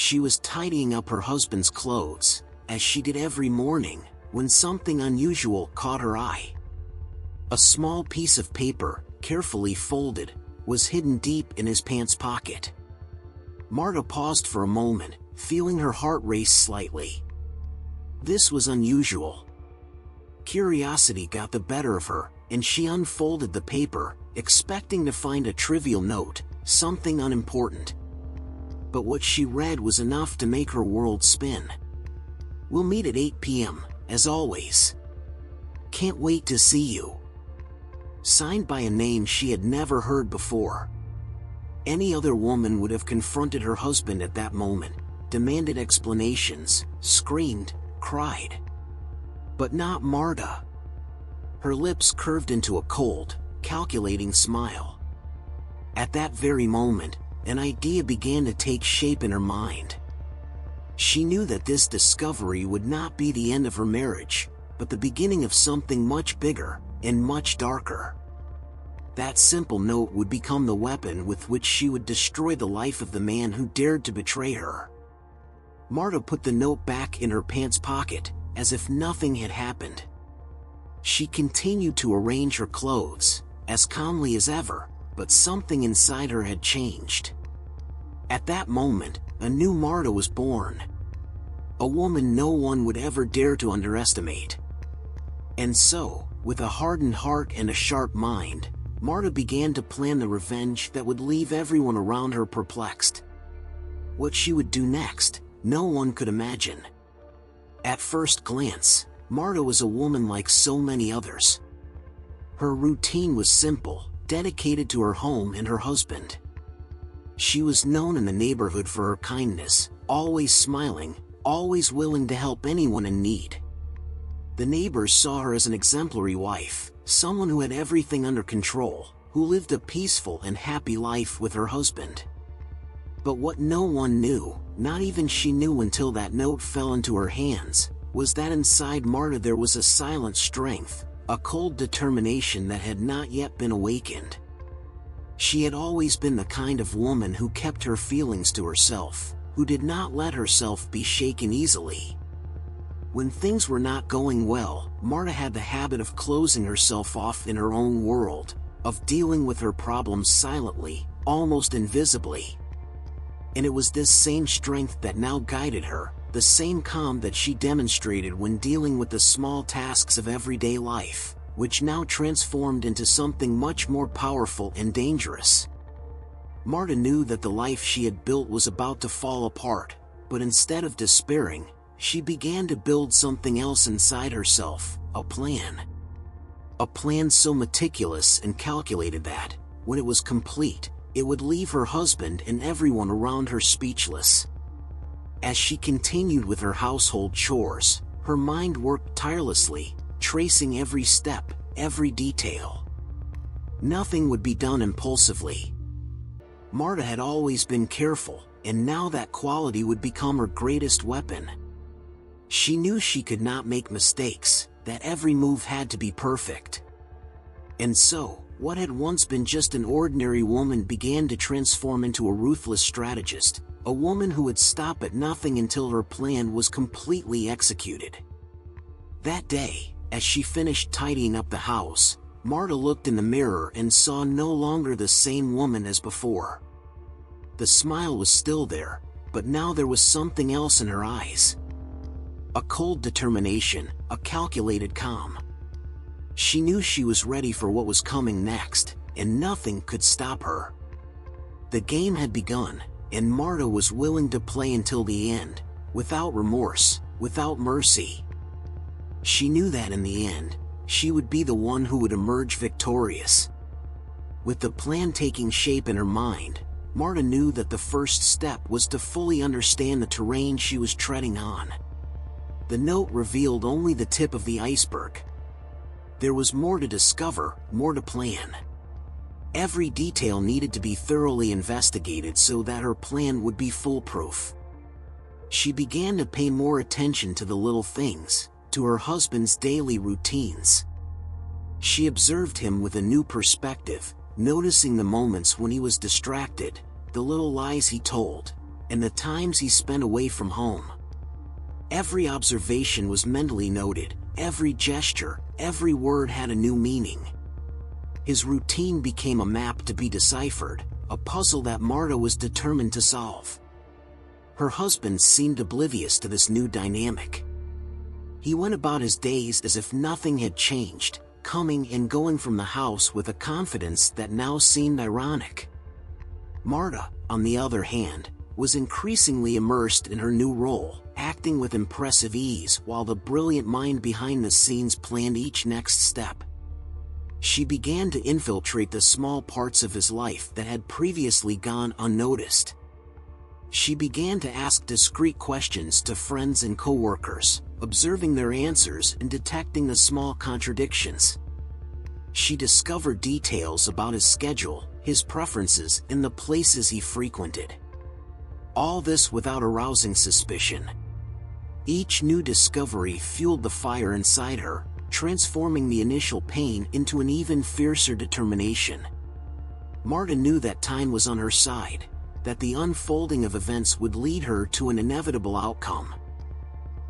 She was tidying up her husband's clothes, as she did every morning, when something unusual caught her eye. A small piece of paper, carefully folded, was hidden deep in his pants pocket. Marta paused for a moment, feeling her heart race slightly. This was unusual. Curiosity got the better of her, and she unfolded the paper, expecting to find a trivial note, something unimportant. But what she read was enough to make her world spin. "We'll meet at 8 p.m., as always. Can't wait to see you." Signed by a name she had never heard before. Any other woman would have confronted her husband at that moment, demanded explanations, screamed, cried. But not Marta. Her lips curved into a cold, calculating smile. At that very moment, an idea began to take shape in her mind. She knew that this discovery would not be the end of her marriage, but the beginning of something much bigger and much darker. That simple note would become the weapon with which she would destroy the life of the man who dared to betray her. Marta put the note back in her pants pocket, as if nothing had happened. She continued to arrange her clothes, as calmly as ever, but something inside her had changed. At that moment, a new Marta was born. A woman no one would ever dare to underestimate. And so, with a hardened heart and a sharp mind, Marta began to plan the revenge that would leave everyone around her perplexed. What she would do next, no one could imagine. At first glance, Marta was a woman like so many others. Her routine was simple, dedicated to her home and her husband. She was known in the neighborhood for her kindness, always smiling, always willing to help anyone in need. The neighbors saw her as an exemplary wife, someone who had everything under control, who lived a peaceful and happy life with her husband. But what no one knew, not even she knew until that note fell into her hands, was that inside Marta there was a silent strength, a cold determination that had not yet been awakened. She had always been the kind of woman who kept her feelings to herself, who did not let herself be shaken easily. When things were not going well, Marta had the habit of closing herself off in her own world, of dealing with her problems silently, almost invisibly. And it was this same strength that now guided her, the same calm that she demonstrated when dealing with the small tasks of everyday life, which now transformed into something much more powerful and dangerous. Marta knew that the life she had built was about to fall apart, but instead of despairing, she began to build something else inside herself, a plan. A plan so meticulous and calculated that, when it was complete, it would leave her husband and everyone around her speechless. As she continued with her household chores, her mind worked tirelessly, tracing every step, every detail. Nothing would be done impulsively. Marta had always been careful, and now that quality would become her greatest weapon. She knew she could not make mistakes, that every move had to be perfect. And so, what had once been just an ordinary woman began to transform into a ruthless strategist, a woman who would stop at nothing until her plan was completely executed. That day, as she finished tidying up the house, Marta looked in the mirror and saw no longer the same woman as before. The smile was still there, but now there was something else in her eyes. A cold determination, a calculated calm. She knew she was ready for what was coming next, and nothing could stop her. The game had begun, and Marta was willing to play until the end, without remorse, without mercy. She knew that in the end, she would be the one who would emerge victorious. With the plan taking shape in her mind, Marta knew that the first step was to fully understand the terrain she was treading on. The note revealed only the tip of the iceberg. There was more to discover, more to plan. Every detail needed to be thoroughly investigated so that her plan would be foolproof. She began to pay more attention to the little things, to her husband's daily routines. She observed him with a new perspective, noticing the moments when he was distracted, the little lies he told, and the times he spent away from home. Every observation was mentally noted, every gesture, every word had a new meaning. His routine became a map to be deciphered, a puzzle that Marta was determined to solve. Her husband seemed oblivious to this new dynamic. He went about his days as if nothing had changed, coming and going from the house with a confidence that now seemed ironic. Marta, on the other hand, was increasingly immersed in her new role, acting with impressive ease while the brilliant mind behind the scenes planned each next step. She began to infiltrate the small parts of his life that had previously gone unnoticed. She began to ask discreet questions to friends and coworkers, observing their answers and detecting the small contradictions. She discovered details about his schedule, his preferences, and the places he frequented. All this without arousing suspicion. Each new discovery fueled the fire inside her, transforming the initial pain into an even fiercer determination. Marta knew that time was on her side, that the unfolding of events would lead her to an inevitable outcome.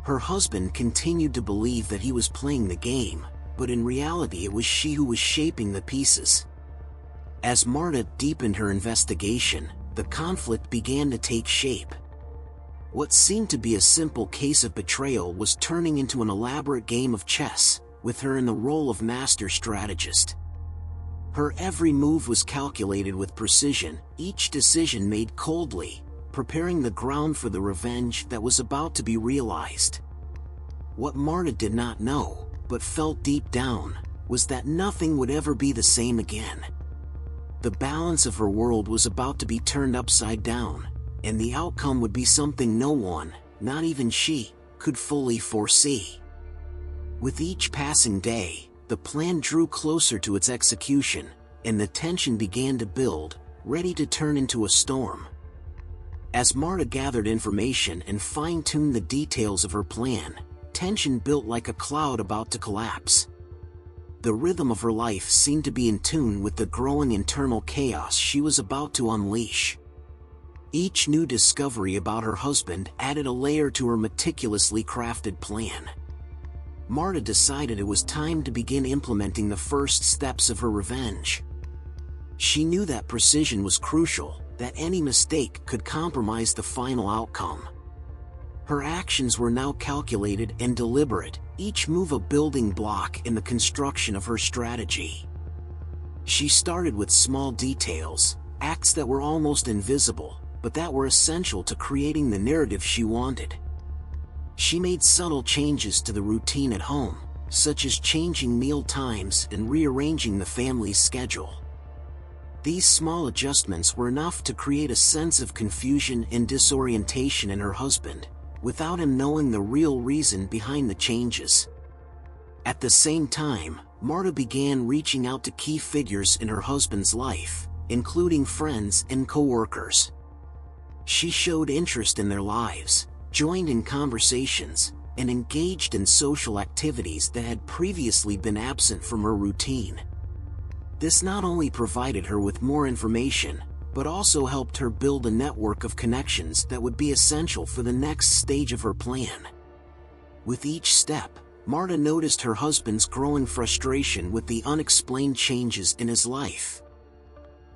Her husband continued to believe that he was playing the game, but in reality it was she who was shaping the pieces. As Marta deepened her investigation, the conflict began to take shape. What seemed to be a simple case of betrayal was turning into an elaborate game of chess, with her in the role of master strategist. Her every move was calculated with precision, each decision made coldly, preparing the ground for the revenge that was about to be realized. What Marta did not know, but felt deep down, was that nothing would ever be the same again. The balance of her world was about to be turned upside down, and the outcome would be something no one, not even she, could fully foresee. With each passing day, the plan drew closer to its execution, and the tension began to build, ready to turn into a storm. As Marta gathered information and fine-tuned the details of her plan, tension built like a cloud about to collapse. The rhythm of her life seemed to be in tune with the growing internal chaos she was about to unleash. Each new discovery about her husband added a layer to her meticulously crafted plan. Marta decided it was time to begin implementing the first steps of her revenge. She knew that precision was crucial, that any mistake could compromise the final outcome. Her actions were now calculated and deliberate, each move a building block in the construction of her strategy. She started with small details, acts that were almost invisible, but that were essential to creating the narrative she wanted. She made subtle changes to the routine at home, such as changing meal times and rearranging the family's schedule. These small adjustments were enough to create a sense of confusion and disorientation in her husband, without him knowing the real reason behind the changes. At the same time, Marta began reaching out to key figures in her husband's life, including friends and coworkers. She showed interest in their lives, joined in conversations, and engaged in social activities that had previously been absent from her routine. This not only provided her with more information, but also helped her build a network of connections that would be essential for the next stage of her plan. With each step, Marta noticed her husband's growing frustration with the unexplained changes in his life.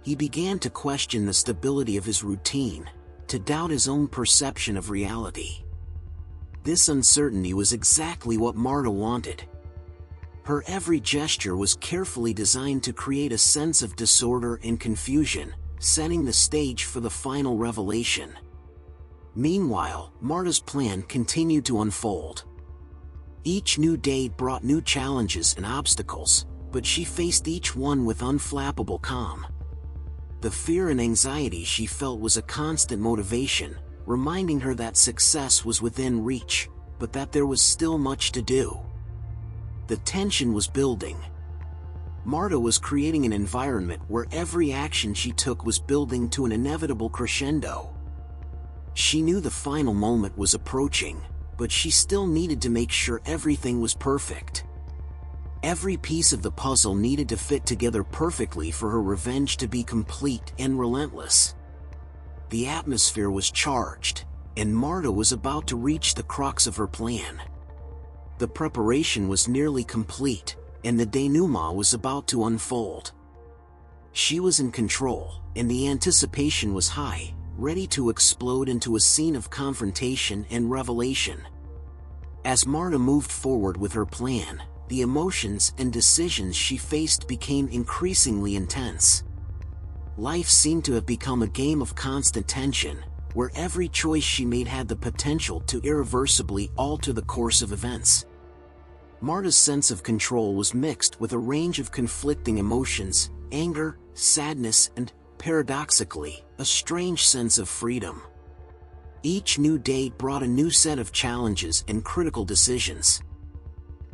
He began to question the stability of his routine, to doubt his own perception of reality. This uncertainty was exactly what Marta wanted. Her every gesture was carefully designed to create a sense of disorder and confusion, setting the stage for the final revelation. Meanwhile, Marta's plan continued to unfold. Each new day brought new challenges and obstacles, but she faced each one with unflappable calm. The fear and anxiety she felt was a constant motivation, reminding her that success was within reach, but that there was still much to do. The tension was building. Marta was creating an environment where every action she took was building to an inevitable crescendo. She knew the final moment was approaching, but she still needed to make sure everything was perfect. Every piece of the puzzle needed to fit together perfectly for her revenge to be complete and relentless. The atmosphere was charged, and Marta was about to reach the crux of her plan. The preparation was nearly complete, and the denouement was about to unfold. She was in control, and the anticipation was high, ready to explode into a scene of confrontation and revelation. As Marta moved forward with her plan, the emotions and decisions she faced became increasingly intense. Life seemed to have become a game of constant tension, where every choice she made had the potential to irreversibly alter the course of events. Marta's sense of control was mixed with a range of conflicting emotions: anger, sadness, and, paradoxically, a strange sense of freedom. Each new day brought a new set of challenges and critical decisions.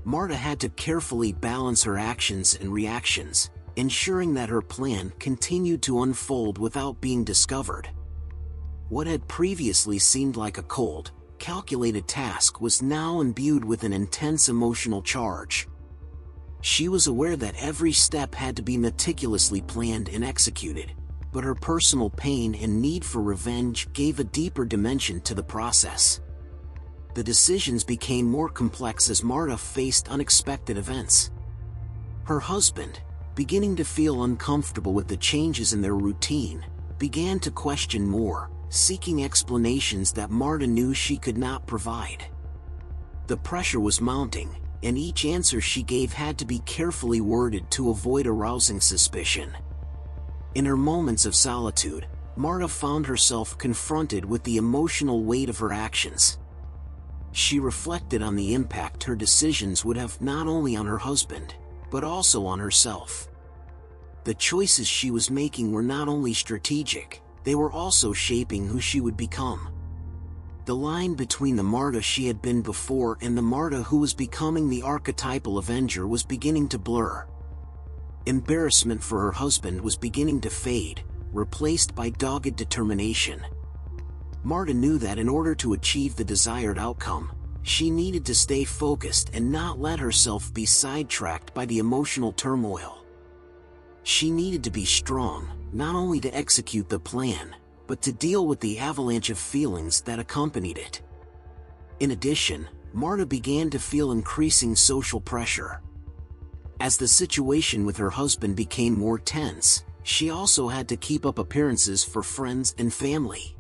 Marta had to carefully balance her actions and reactions, ensuring that her plan continued to unfold without being discovered. What had previously seemed like a cold, calculated task was now imbued with an intense emotional charge. She was aware that every step had to be meticulously planned and executed, but her personal pain and need for revenge gave a deeper dimension to the process. The decisions became more complex as Marta faced unexpected events. Her husband, beginning to feel uncomfortable with the changes in their routine, began to question more, seeking explanations that Marta knew she could not provide. The pressure was mounting, and each answer she gave had to be carefully worded to avoid arousing suspicion. In her moments of solitude, Marta found herself confronted with the emotional weight of her actions. She reflected on the impact her decisions would have not only on her husband, but also on herself. The choices she was making were not only strategic, they were also shaping who she would become. The line between the Marta she had been before and the Marta who was becoming the archetypal avenger was beginning to blur. Embarrassment for her husband was beginning to fade, replaced by dogged determination. Marta knew that in order to achieve the desired outcome, she needed to stay focused and not let herself be sidetracked by the emotional turmoil. She needed to be strong, not only to execute the plan, but to deal with the avalanche of feelings that accompanied it. In addition, Marta began to feel increasing social pressure. As the situation with her husband became more tense, she also had to keep up appearances for friends and family.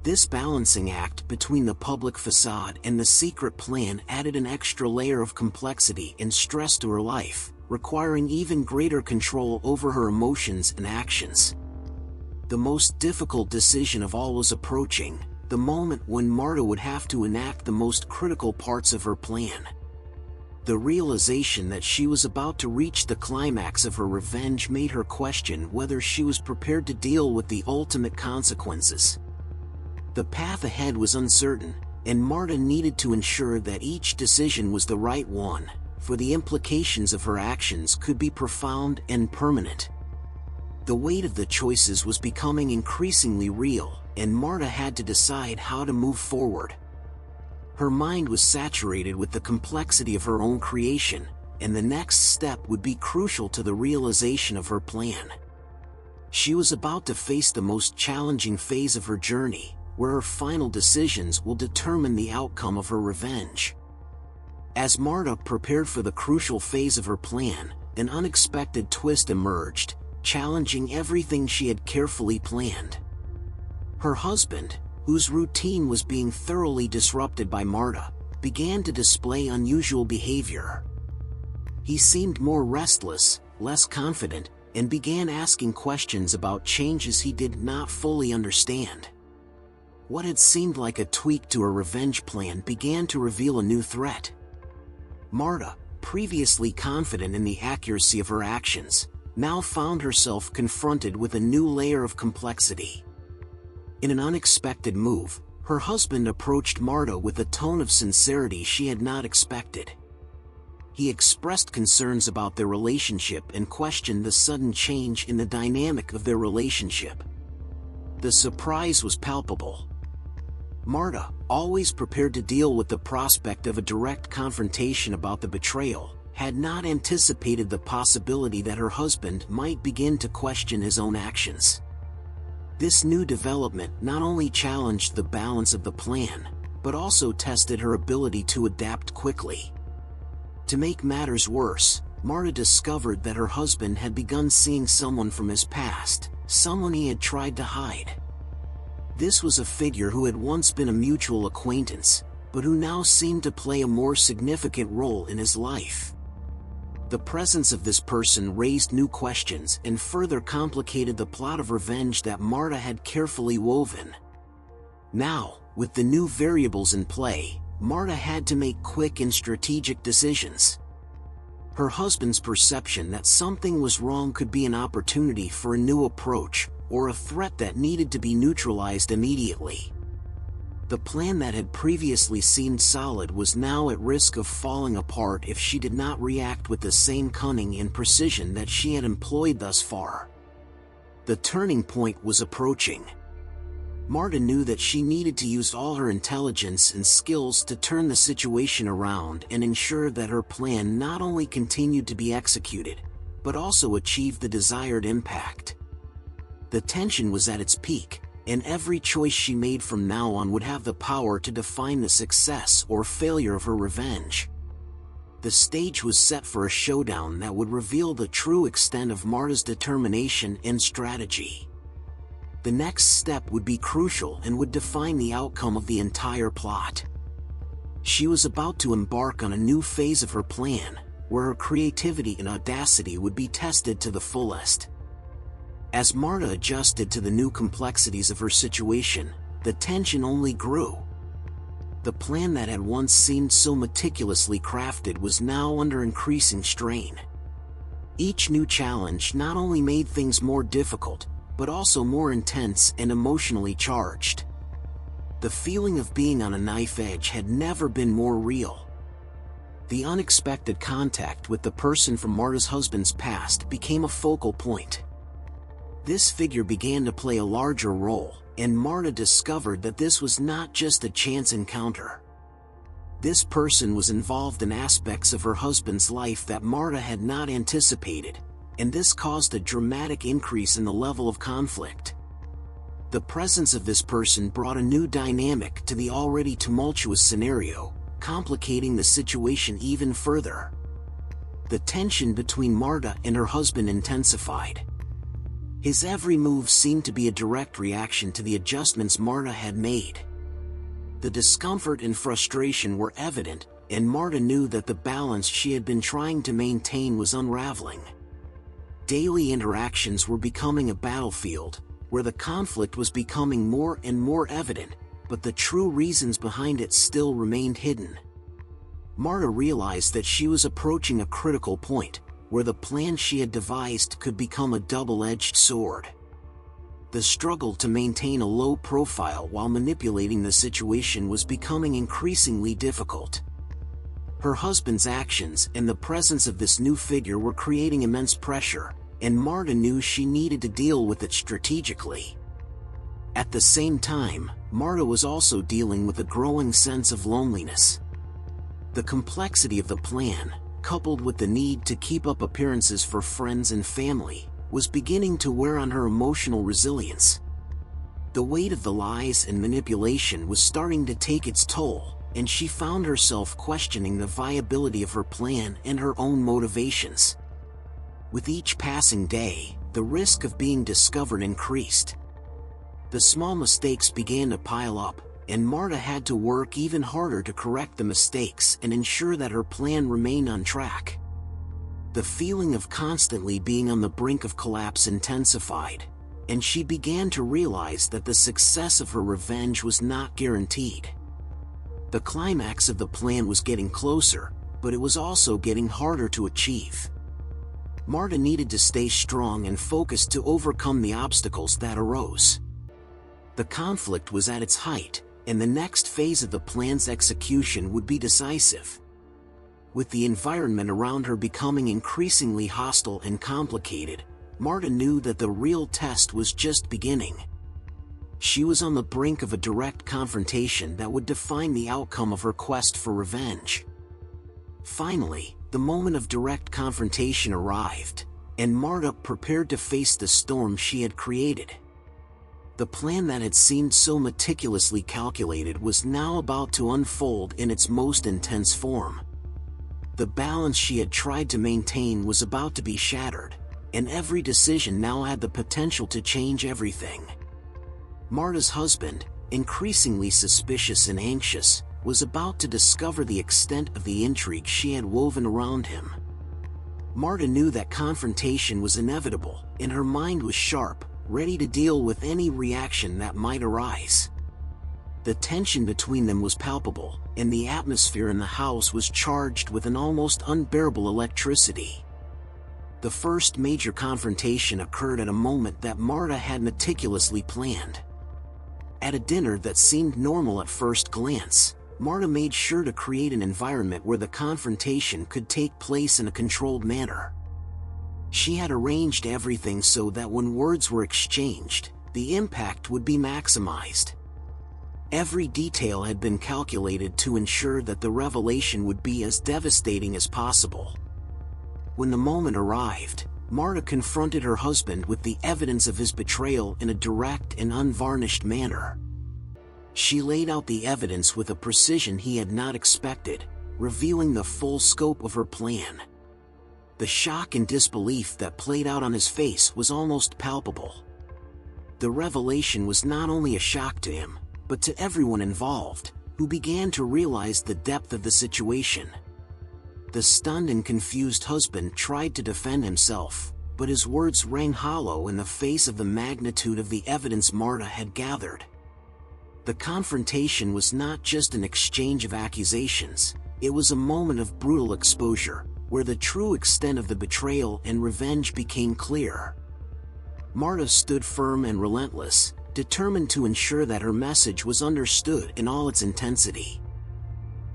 This balancing act between the public facade and the secret plan added an extra layer of complexity and stress to her life, requiring even greater control over her emotions and actions. The most difficult decision of all was approaching, the moment when Marta would have to enact the most critical parts of her plan. The realization that she was about to reach the climax of her revenge made her question whether she was prepared to deal with the ultimate consequences. The path ahead was uncertain, and Marta needed to ensure that each decision was the right one, for the implications of her actions could be profound and permanent. The weight of the choices was becoming increasingly real, and Marta had to decide how to move forward. Her mind was saturated with the complexity of her own creation, and the next step would be crucial to the realization of her plan. She was about to face the most challenging phase of her journey, where her final decisions will determine the outcome of her revenge. As Marta prepared for the crucial phase of her plan, an unexpected twist emerged, challenging everything she had carefully planned. Her husband, whose routine was being thoroughly disrupted by Marta, began to display unusual behavior. He seemed more restless, less confident, and began asking questions about changes he did not fully understand. What had seemed like a tweak to her revenge plan began to reveal a new threat. Marta, previously confident in the accuracy of her actions, now found herself confronted with a new layer of complexity. In an unexpected move, her husband approached Marta with a tone of sincerity she had not expected. He expressed concerns about their relationship and questioned the sudden change in the dynamic of their relationship. The surprise was palpable. Marta, always prepared to deal with the prospect of a direct confrontation about the betrayal, had not anticipated the possibility that her husband might begin to question his own actions. This new development not only challenged the balance of the plan, but also tested her ability to adapt quickly. To make matters worse, Marta discovered that her husband had begun seeing someone from his past, someone he had tried to hide. This was a figure who had once been a mutual acquaintance, but who now seemed to play a more significant role in his life. The presence of this person raised new questions and further complicated the plot of revenge that Marta had carefully woven. Now, with the new variables in play, Marta had to make quick and strategic decisions. Her husband's perception that something was wrong could be an opportunity for a new approach, or a threat that needed to be neutralized immediately. The plan that had previously seemed solid was now at risk of falling apart if she did not react with the same cunning and precision that she had employed thus far. The turning point was approaching. Marta knew that she needed to use all her intelligence and skills to turn the situation around and ensure that her plan not only continued to be executed, but also achieved the desired impact. The tension was at its peak, and every choice she made from now on would have the power to define the success or failure of her revenge. The stage was set for a showdown that would reveal the true extent of Marta's determination and strategy. The next step would be crucial and would define the outcome of the entire plot. She was about to embark on a new phase of her plan, where her creativity and audacity would be tested to the fullest. As Marta adjusted to the new complexities of her situation, the tension only grew. The plan that had once seemed so meticulously crafted was now under increasing strain. Each new challenge not only made things more difficult, but also more intense and emotionally charged. The feeling of being on a knife edge had never been more real. The unexpected contact with the person from Marta's husband's past became a focal point. This figure began to play a larger role, and Marta discovered that this was not just a chance encounter. This person was involved in aspects of her husband's life that Marta had not anticipated, and this caused a dramatic increase in the level of conflict. The presence of this person brought a new dynamic to the already tumultuous scenario, complicating the situation even further. The tension between Marta and her husband intensified. His every move seemed to be a direct reaction to the adjustments Marta had made. The discomfort and frustration were evident, and Marta knew that the balance she had been trying to maintain was unraveling. Daily interactions were becoming a battlefield, where the conflict was becoming more and more evident, but the true reasons behind it still remained hidden. Marta realized that she was approaching a critical point, where the plan she had devised could become a double-edged sword. The struggle to maintain a low profile while manipulating the situation was becoming increasingly difficult. Her husband's actions and the presence of this new figure were creating immense pressure, and Marta knew she needed to deal with it strategically. At the same time, Marta was also dealing with a growing sense of loneliness. The complexity of the plan, coupled with the need to keep up appearances for friends and family, was beginning to wear on her emotional resilience. The weight of the lies and manipulation was starting to take its toll, and she found herself questioning the viability of her plan and her own motivations. With each passing day, the risk of being discovered increased. The small mistakes began to pile up, and Marta had to work even harder to correct the mistakes and ensure that her plan remained on track. The feeling of constantly being on the brink of collapse intensified, and she began to realize that the success of her revenge was not guaranteed. The climax of the plan was getting closer, but it was also getting harder to achieve. Marta needed to stay strong and focused to overcome the obstacles that arose. The conflict was at its height, and the next phase of the plan's execution would be decisive. With the environment around her becoming increasingly hostile and complicated, Marta knew that the real test was just beginning. She was on the brink of a direct confrontation that would define the outcome of her quest for revenge. Finally, the moment of direct confrontation arrived, and Marta prepared to face the storm she had created. The plan that had seemed so meticulously calculated was now about to unfold in its most intense form. The balance she had tried to maintain was about to be shattered, and every decision now had the potential to change everything. Marta's husband, increasingly suspicious and anxious, was about to discover the extent of the intrigue she had woven around him. Marta knew that confrontation was inevitable, and her mind was sharp, ready to deal with any reaction that might arise. The tension between them was palpable, and the atmosphere in the house was charged with an almost unbearable electricity. The first major confrontation occurred at a moment that Marta had meticulously planned. At a dinner that seemed normal at first glance, Marta made sure to create an environment where the confrontation could take place in a controlled manner. She had arranged everything so that when words were exchanged, the impact would be maximized. Every detail had been calculated to ensure that the revelation would be as devastating as possible. When the moment arrived, Marta confronted her husband with the evidence of his betrayal in a direct and unvarnished manner. She laid out the evidence with a precision he had not expected, revealing the full scope of her plan. The shock and disbelief that played out on his face was almost palpable. The revelation was not only a shock to him, but to everyone involved, who began to realize the depth of the situation. The stunned and confused husband tried to defend himself, but his words rang hollow in the face of the magnitude of the evidence Marta had gathered. The confrontation was not just an exchange of accusations, it was a moment of brutal exposure, where the true extent of the betrayal and revenge became clear. Marta stood firm and relentless, determined to ensure that her message was understood in all its intensity.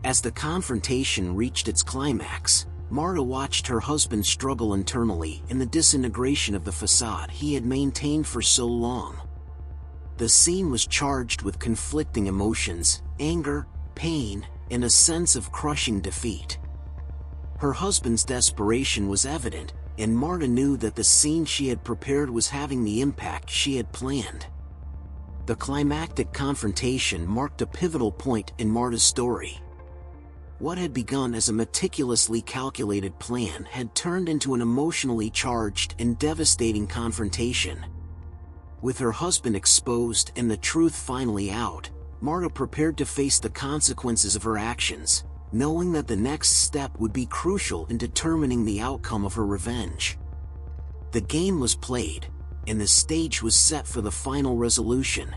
As the confrontation reached its climax, Marta watched her husband struggle internally in the disintegration of the facade he had maintained for so long. The scene was charged with conflicting emotions, anger, pain, and a sense of crushing defeat. Her husband's desperation was evident, and Marta knew that the scene she had prepared was having the impact she had planned. The climactic confrontation marked a pivotal point in Marta's story. What had begun as a meticulously calculated plan had turned into an emotionally charged and devastating confrontation. With her husband exposed and the truth finally out, Marta prepared to face the consequences of her actions, knowing that the next step would be crucial in determining the outcome of her revenge. The game was played, and the stage was set for the final resolution.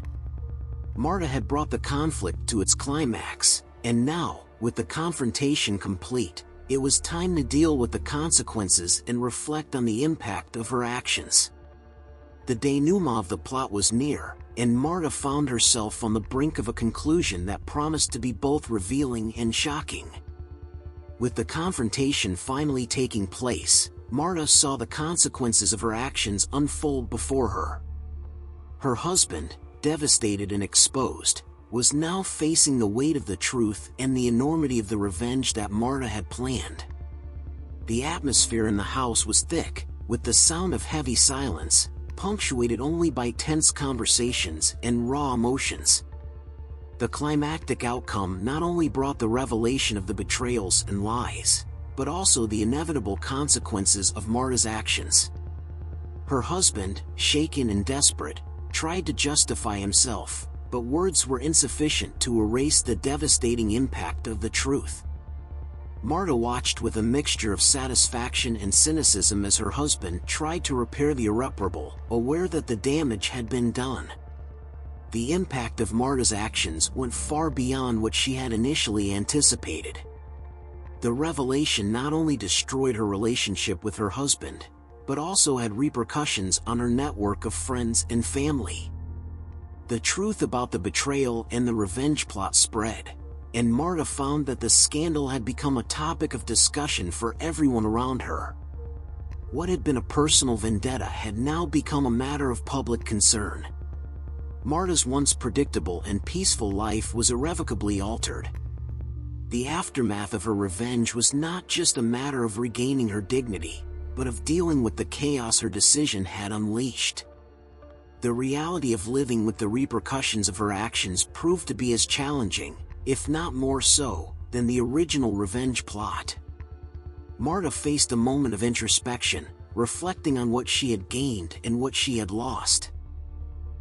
Marta had brought the conflict to its climax, and now, with the confrontation complete, it was time to deal with the consequences and reflect on the impact of her actions. The denouement of the plot was near, and Marta found herself on the brink of a conclusion that promised to be both revealing and shocking. With the confrontation finally taking place, Marta saw the consequences of her actions unfold before her. Her husband, devastated and exposed, was now facing the weight of the truth and the enormity of the revenge that Marta had planned. The atmosphere in the house was thick, with the sound of heavy silence, punctuated only by tense conversations and raw emotions. The climactic outcome not only brought the revelation of the betrayals and lies, but also the inevitable consequences of Marta's actions. Her husband, shaken and desperate, tried to justify himself, but words were insufficient to erase the devastating impact of the truth. Marta watched with a mixture of satisfaction and cynicism as her husband tried to repair the irreparable, aware that the damage had been done. The impact of Marta's actions went far beyond what she had initially anticipated. The revelation not only destroyed her relationship with her husband, but also had repercussions on her network of friends and family. The truth about the betrayal and the revenge plot spread, and Marta found that the scandal had become a topic of discussion for everyone around her. What had been a personal vendetta had now become a matter of public concern. Marta's once predictable and peaceful life was irrevocably altered. The aftermath of her revenge was not just a matter of regaining her dignity, but of dealing with the chaos her decision had unleashed. The reality of living with the repercussions of her actions proved to be as challenging, if not more so, than the original revenge plot. Marta faced a moment of introspection, reflecting on what she had gained and what she had lost.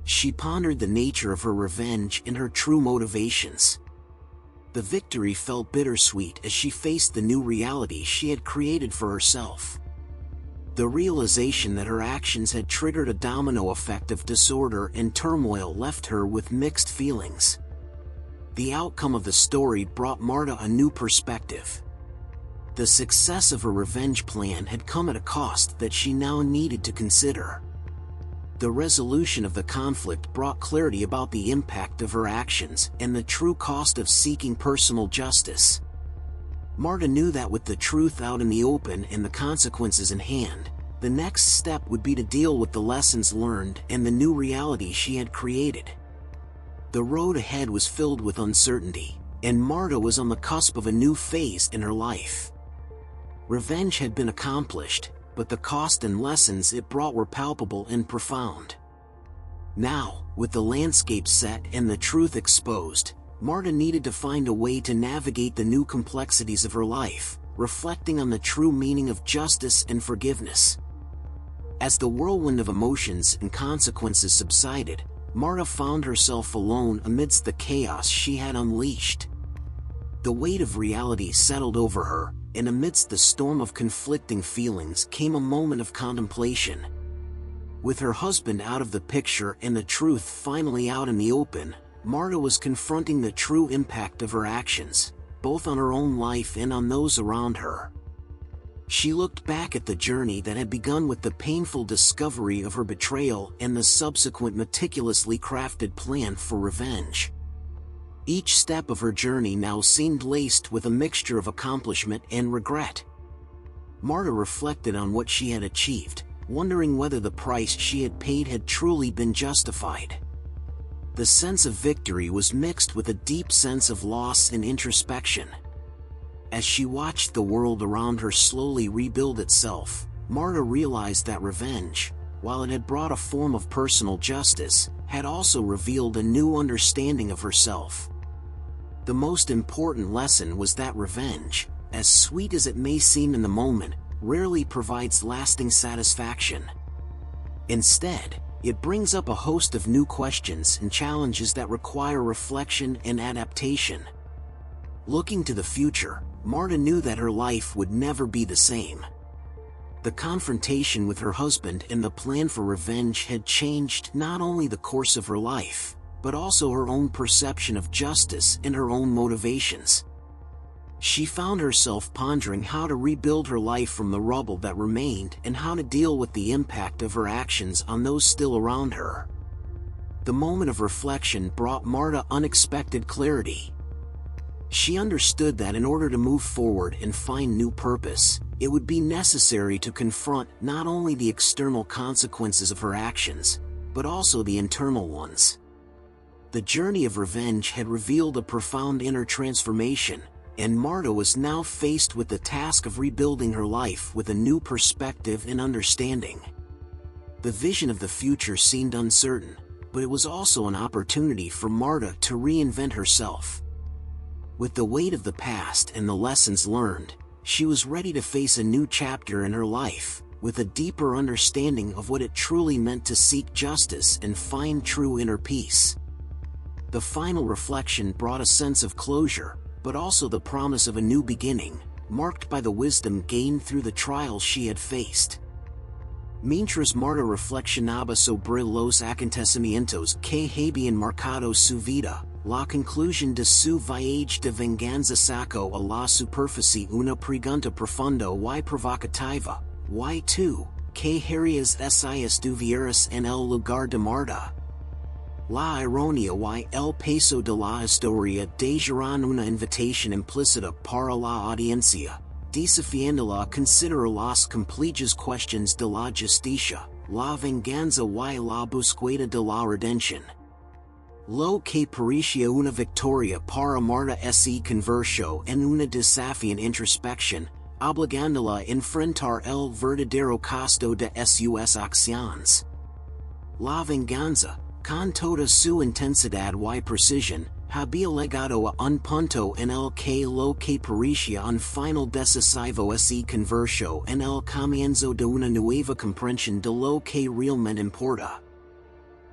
She pondered the nature of her revenge and her true motivations. The victory felt bittersweet as she faced the new reality she had created for herself. The realization that her actions had triggered a domino effect of disorder and turmoil left her with mixed feelings. The outcome of the story brought Marta a new perspective. The success of her revenge plan had come at a cost that she now needed to consider. The resolution of the conflict brought clarity about the impact of her actions and the true cost of seeking personal justice. Marta knew that with the truth out in the open and the consequences in hand, the next step would be to deal with the lessons learned and the new reality she had created. The road ahead was filled with uncertainty, and Marta was on the cusp of a new phase in her life. Revenge had been accomplished, but the cost and lessons it brought were palpable and profound. Now, with the landscape set and the truth exposed, Marta needed to find a way to navigate the new complexities of her life, reflecting on the true meaning of justice and forgiveness. As the whirlwind of emotions and consequences subsided, Marta found herself alone amidst the chaos she had unleashed. The weight of reality settled over her, and amidst the storm of conflicting feelings came a moment of contemplation. With her husband out of the picture and the truth finally out in the open, Marta was confronting the true impact of her actions, both on her own life and on those around her. She looked back at the journey that had begun with the painful discovery of her betrayal and the subsequent meticulously crafted plan for revenge. Each step of her journey now seemed laced with a mixture of accomplishment and regret. Marta reflected on what she had achieved, wondering whether the price she had paid had truly been justified. The sense of victory was mixed with a deep sense of loss and introspection. As she watched the world around her slowly rebuild itself, Marta realized that revenge, while it had brought a form of personal justice, had also revealed a new understanding of herself. The most important lesson was that revenge, as sweet as it may seem in the moment, rarely provides lasting satisfaction. Instead, it brings up a host of new questions and challenges that require reflection and adaptation. Looking to the future, Marta knew that her life would never be the same. The confrontation with her husband and the plan for revenge had changed not only the course of her life, but also her own perception of justice and her own motivations. She found herself pondering how to rebuild her life from the rubble that remained and how to deal with the impact of her actions on those still around her. The moment of reflection brought Marta unexpected clarity. She understood that in order to move forward and find new purpose, it would be necessary to confront not only the external consequences of her actions, but also the internal ones. The journey of revenge had revealed a profound inner transformation, and Marta was now faced with the task of rebuilding her life with a new perspective and understanding. The vision of the future seemed uncertain, but it was also an opportunity for Marta to reinvent herself. With the weight of the past and the lessons learned, she was ready to face a new chapter in her life, with a deeper understanding of what it truly meant to seek justice and find true inner peace. The final reflection brought a sense of closure, but also the promise of a new beginning, marked by the wisdom gained through the trials she had faced. Mientras Marta reflexionaba sobre los acontecimientos que habían marcado su vida, la conclusión de su viaje de venganza sacó a la superficie una pregunta profunda y provocativa, y tú, ¿qué harías si estuvieras en el lugar de Marta? La ironía y el peso de la historia dejaron una invitación implícita para la audiencia, desafiándola a considerar las complejas cuestiones de la justicia, la venganza y la búsqueda de la redención. Lo que parecía una victoria para Marta se convirtió en una desafío en introspección, obligándola a enfrentar el verdadero costo de sus acciones. La venganza, con toda su intensidad y precision, había legado a un punto en el que lo que parecía un final decisivo se convirtió en el comienzo de una nueva comprensión de lo que realmente importa.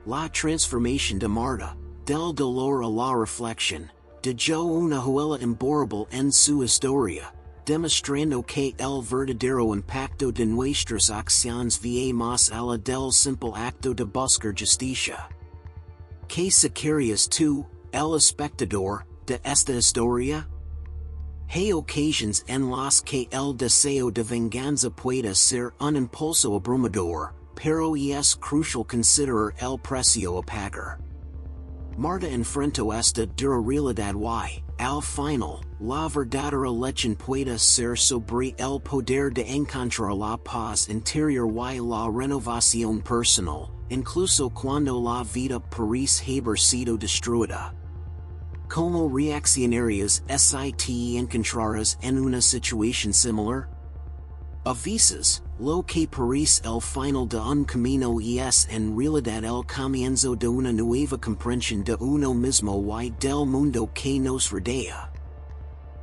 La transformación de Marta, del dolor a la reflexión, dejó una huella imborrable en su historia, demostrando que el verdadero impacto de nuestras acciones va más allá del simple acto de buscar justicia. ¿Qué querías tú, el espectador, de esta historia? Hay ocasiones en las que el deseo de venganza puede ser un impulso abrumador, pero es crucial considerar el precio a pagar. Marta enfrentó esta dura realidad y, al final, la verdadera lección puede ser sobre el poder de encontrar la paz interior y la renovación personal, incluso cuando la vida parece haber sido destruida. ¿Cómo reaccionarías si te encontraras en una situación similar? A veces, lo que parece el final de un camino es en realidad el comienzo de una nueva comprensión de uno mismo y del mundo que nos rodea.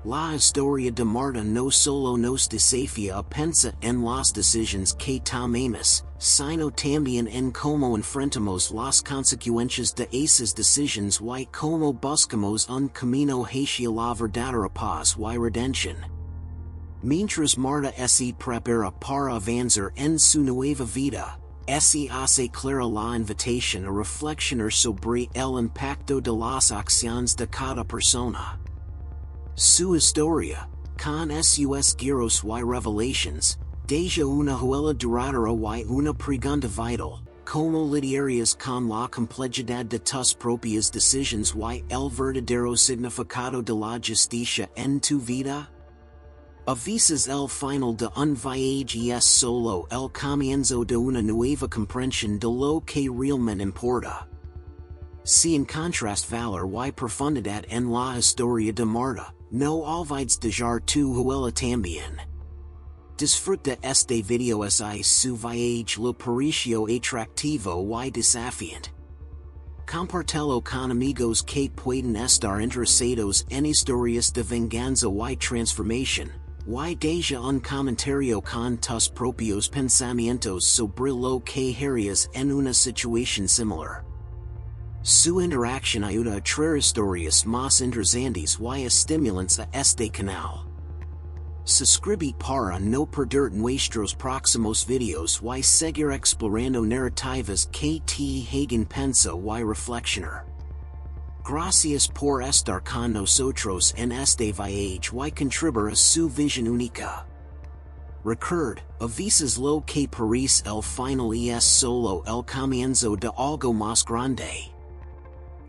La historia de Marta no solo nos desafía a pensar en las decisiones que tomamos, sino también en cómo enfrentamos las consecuencias de esas decisiones y cómo buscamos un camino hacia la verdadera paz y redención. Mientras Marta se prepara para avanzar en su nueva vida, se hace clara la invitación a reflexionar sobre el impacto de las acciones de cada persona. Su historia, con sus giros y revelations, deja una huella duradera y una pregunta vital: ¿cómo lidiarías con la complejidad de tus propias decisiones y el verdadero significado de la justicia en tu vida? A veces el final de un viaje es solo el comienzo de una nueva comprensión de lo que realmente importa. Si encontras valor y profundidad en la historia de Marta, no olvides dejar tu huella también. Disfruta este video si su viaje le pareció atractivo y desafiante. Compartelo con amigos que pueden estar interesados en historias de venganza y transformación. Y deja un comentario con tus propios pensamientos sobre lo que harías en una situación similar. Su interacción ayuda a traer historias más interesantes y estimulantes a este canal. Suscribe para no perder nuestros próximos videos y seguir explorando narrativas que te hagan pensar y reflexionar. Gracias por estar con nosotros en este viaje y contribuir a su visión única. Recuerda, a veces lo que parece el final es solo el comienzo de algo más grande.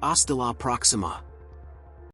Hasta la próxima.